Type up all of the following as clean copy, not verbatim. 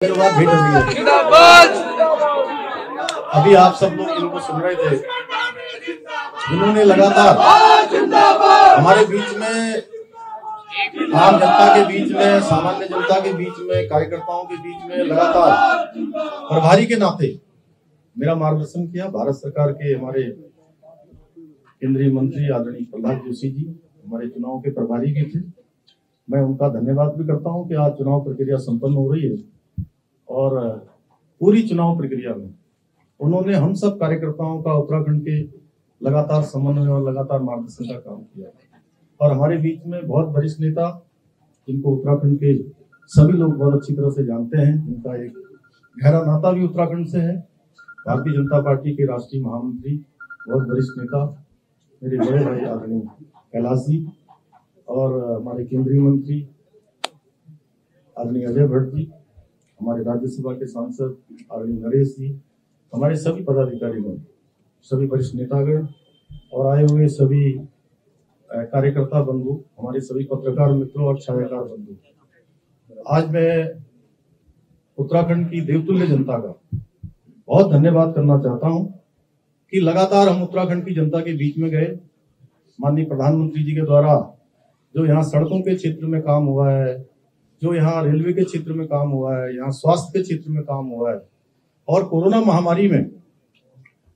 भेंट हो रही है। अभी आप सब लोग इनको सुन रहे थे, जिन्होंने लगातार हमारे बीच में, आम जनता के बीच में, सामान्य जनता के बीच में, कार्यकर्ताओं के बीच में लगातार प्रभारी के नाते मेरा मार्गदर्शन किया। भारत सरकार के हमारे केंद्रीय मंत्री आदरणीय प्रहलाद जोशी जी हमारे चुनाव के प्रभारी भी थे। मैं उनका धन्यवाद भी करता हूं कि आज चुनाव प्रक्रिया संपन्न हो रही है और पूरी चुनाव प्रक्रिया में उन्होंने हम सब कार्यकर्ताओं का उत्तराखंड के लगातार समन्वय और लगातार मार्गदर्शन का काम किया। और हमारे बीच में बहुत वरिष्ठ नेता, जिनको उत्तराखंड के सभी लोग बहुत अच्छी तरह से जानते हैं, जिनका एक गहरा नाता भी उत्तराखंड से है, भारतीय जनता पार्टी के राष्ट्रीय महामंत्री, बहुत वरिष्ठ नेता मेरे बड़े भाई आदरणीय कैलाश जी, और हमारे केंद्रीय मंत्री आदरणीय अजय भट्ट जी, हमारे राज्यसभा के सांसद आदरणीय नरेश जी, हमारे सभी पदाधिकारीगण, सभी वरिष्ठ नेतागण और आए हुए सभी कार्यकर्ता बंधु, हमारे सभी पत्रकार मित्रों और छायाकार बंधु, आज मैं उत्तराखंड की देवतुल्य जनता का बहुत धन्यवाद करना चाहता हूं कि लगातार हम उत्तराखंड की जनता के बीच में गए। माननीय प्रधानमंत्री जी के द्वारा जो यहाँ सड़कों के क्षेत्र में काम हुआ है, जो यहाँ रेलवे के क्षेत्र में काम हुआ है, यहाँ स्वास्थ्य के क्षेत्र में काम हुआ है, और कोरोना महामारी में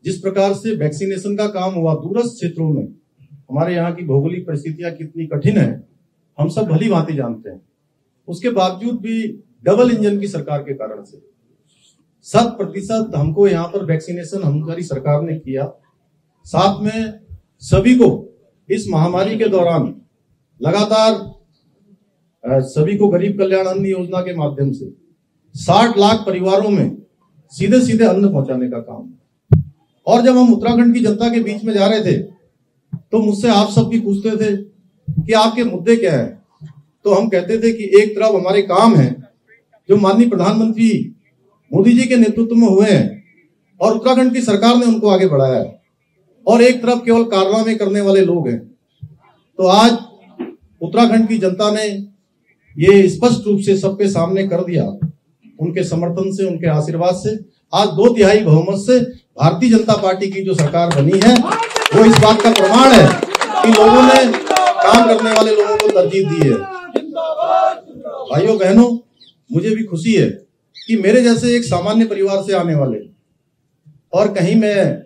जिस प्रकार से वैक्सीनेशन का काम हुआ दूरस्थ क्षेत्रों में, हमारे यहाँ की भौगोलिक परिस्थितियां कितनी कठिन है हम सब भली भांति जानते हैं। उसके बावजूद भी डबल इंजन की सरकार के कारण से 100% हमको यहाँ पर वैक्सीनेशन हमारी सरकार ने किया। साथ में सभी को इस महामारी के दौरान लगातार सभी को गरीब कल्याण अन्न योजना के माध्यम से 60 लाख परिवारों में सीधे सीधे अन्न पहुंचाने का काम। और जब हम उत्तराखंड की जनता के बीच में जा रहे थे तो मुझसे आप सब भी पूछते थे कि आपके मुद्दे क्या है, तो हम कहते थे कि एक तरफ हमारे काम है जो माननीय प्रधानमंत्री मोदी जी के नेतृत्व में हुए हैं और उत्तराखंड की सरकार ने उनको आगे बढ़ाया है, और एक तरफ केवल कारनामे करने वाले लोग हैं। तो आज उत्तराखंड की जनता ने ये स्पष्ट रूप से सबके सामने कर दिया, उनके समर्थन से, उनके आशीर्वाद से आज 2/3 बहुमत से भारतीय जनता पार्टी की जो सरकार बनी है वो इस बात का प्रमाण है कि लोगों ने काम करने वाले लोगों को तरजीह दी है। भाइयों बहनों, मुझे भी खुशी है कि मेरे जैसे एक सामान्य परिवार से आने वाले, और कहीं मैं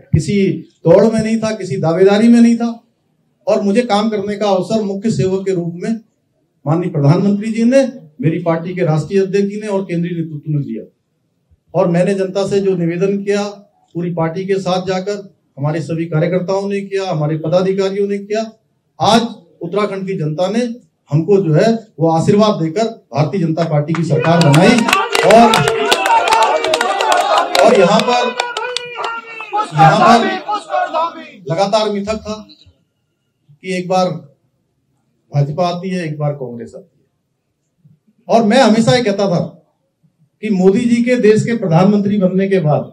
किसी दौड़ में नहीं था, किसी दावेदारी में नहीं था, और मुझे काम करने का अवसर मुख्य सेवक के रूप में माननीय प्रधानमंत्री जी ने, मेरी पार्टी के राष्ट्रीय अध्यक्ष जी ने और केंद्रीय नेतृत्व ने दिया। और मैंने जनता से जो निवेदन किया, पूरी पार्टी के साथ जाकर हमारे सभी कार्यकर्ताओं ने किया, हमारे पदाधिकारियों ने किया, आज उत्तराखंड की जनता ने हमको जो है वो आशीर्वाद देकर भारतीय जनता पार्टी की सरकार बनाई। और यहाँ पर लगातार मिथक था कि एक बार भाजपा आती है, एक बार कांग्रेस आती है, और मैं हमेशा ये कहता था कि मोदी जी के देश के प्रधानमंत्री बनने के बाद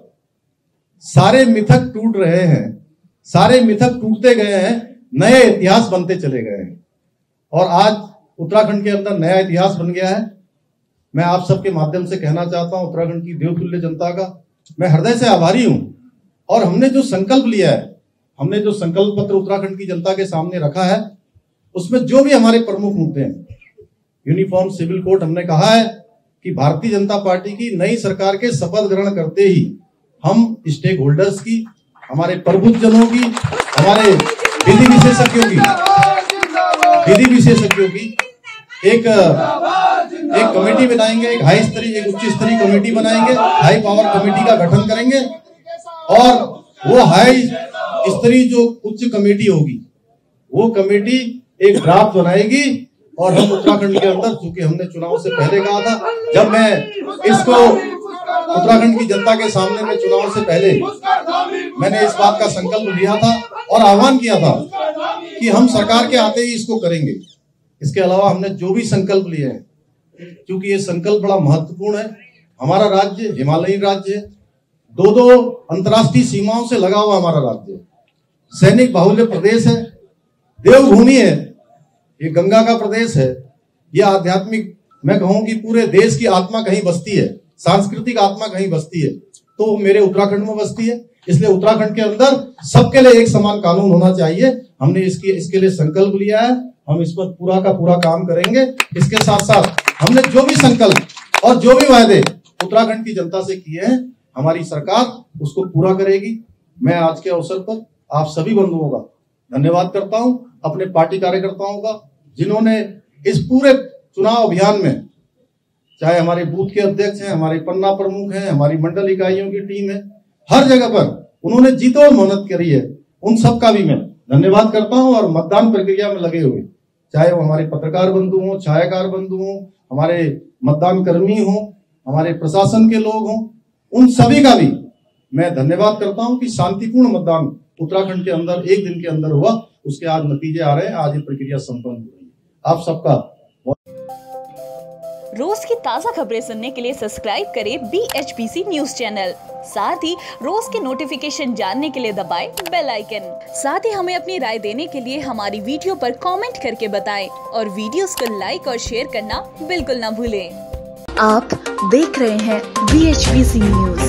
सारे मिथक टूट रहे हैं, सारे मिथक टूटते गए हैं, नए इतिहास बनते चले गए हैं, और आज उत्तराखंड के अंदर नया इतिहास बन गया है। मैं आप सबके माध्यम से कहना चाहता हूं, उत्तराखंड की देवतुल्य जनता का मैं हृदय से आभारी हूं। और हमने जो संकल्प लिया है, हमने जो संकल्प पत्र उत्तराखंड की जनता के सामने रखा है, उसमें जो भी हमारे प्रमुख मुद्दे हैं, यूनिफॉर्म सिविल कोड, हमने कहा है कि भारतीय जनता पार्टी की नई सरकार के शपथ ग्रहण करते ही हम स्टेक होल्डर्स की, हमारे प्रबुद्धजनों की, हमारे विधि विशेषज्ञों की एक कमेटी बनाएंगे, एक हाई स्तरीय, एक उच्च स्तरीय कमेटी बनाएंगे, हाई पावर कमेटी का गठन करेंगे, और वो हाई स्तरीय जो उच्च कमेटी होगी, वो कमेटी एक ड्राफ्ट बनाएगी, और हम उत्तराखंड के अंदर, चूंकि हमने चुनाव से पहले कहा था, जब मैं इसको उत्तराखंड की जनता के सामने में चुनाव से पहले मैंने इस बात का संकल्प लिया था और आह्वान किया था कि हम सरकार के आते ही इसको करेंगे। इसके अलावा हमने जो भी संकल्प लिए हैं, क्योंकि ये संकल्प बड़ा महत्वपूर्ण है, हमारा राज्य हिमालयी राज्य है, 2 अंतर्राष्ट्रीय सीमाओं से लगा हुआ हमारा राज्य है, सैनिक बाहुल्य प्रदेश है, देवभूमि है, ये गंगा का प्रदेश है, ये आध्यात्मिक मैं कहूं कि पूरे देश की आत्मा कहीं बसती है, सांस्कृतिक आत्मा कहीं बसती है, तो वो मेरे उत्तराखंड में बसती है। इसलिए उत्तराखंड के अंदर सबके लिए एक समान कानून होना चाहिए। हमने इसके लिए संकल्प लिया है, हम इस पर पूरा का पूरा काम करेंगे। इसके साथ साथ हमने जो भी संकल्प और जो भी वायदे उत्तराखंड की जनता से किए हैं, हमारी सरकार उसको पूरा करेगी। मैं आज के अवसर पर आप सभी बंधुओं का धन्यवाद करता हूं, अपने पार्टी कार्यकर्ताओं का, जिन्होंने इस पूरे चुनाव अभियान में, चाहे हमारे बूथ के अध्यक्ष हैं, हमारे पन्ना प्रमुख हैं, हमारी मंडल इकाइयों की टीम है, हर जगह पर उन्होंने जीतोड़ मेहनत करी है। उन सब का भी मैं धन्यवाद करता हूं। और मतदान प्रक्रिया में लगे हुए, चाहे वो हमारे पत्रकार बंधु हों, छायाकार बंधु हों, हमारे मतदान कर्मी हों, हमारे प्रशासन के लोग हों, उन सभी का भी मैं धन्यवाद करता हूं कि शांतिपूर्ण मतदान उत्तराखंड के अंदर एक दिन के अंदर हुआ। उसके आज नतीजे आ रहे हैं, आज ये प्रक्रिया संपन्न हो रही है। आप सबका रोज की ताज़ा खबरें सुनने के लिए सब्सक्राइब करें BHPC न्यूज चैनल। साथ ही रोज के नोटिफिकेशन जानने के लिए दबाएं बेल आइकन। साथ ही हमें अपनी राय देने के लिए हमारी वीडियो पर कमेंट करके बताएं और वीडियोस को लाइक और शेयर करना बिल्कुल ना भूलें। आप देख रहे हैं BHPC न्यूज।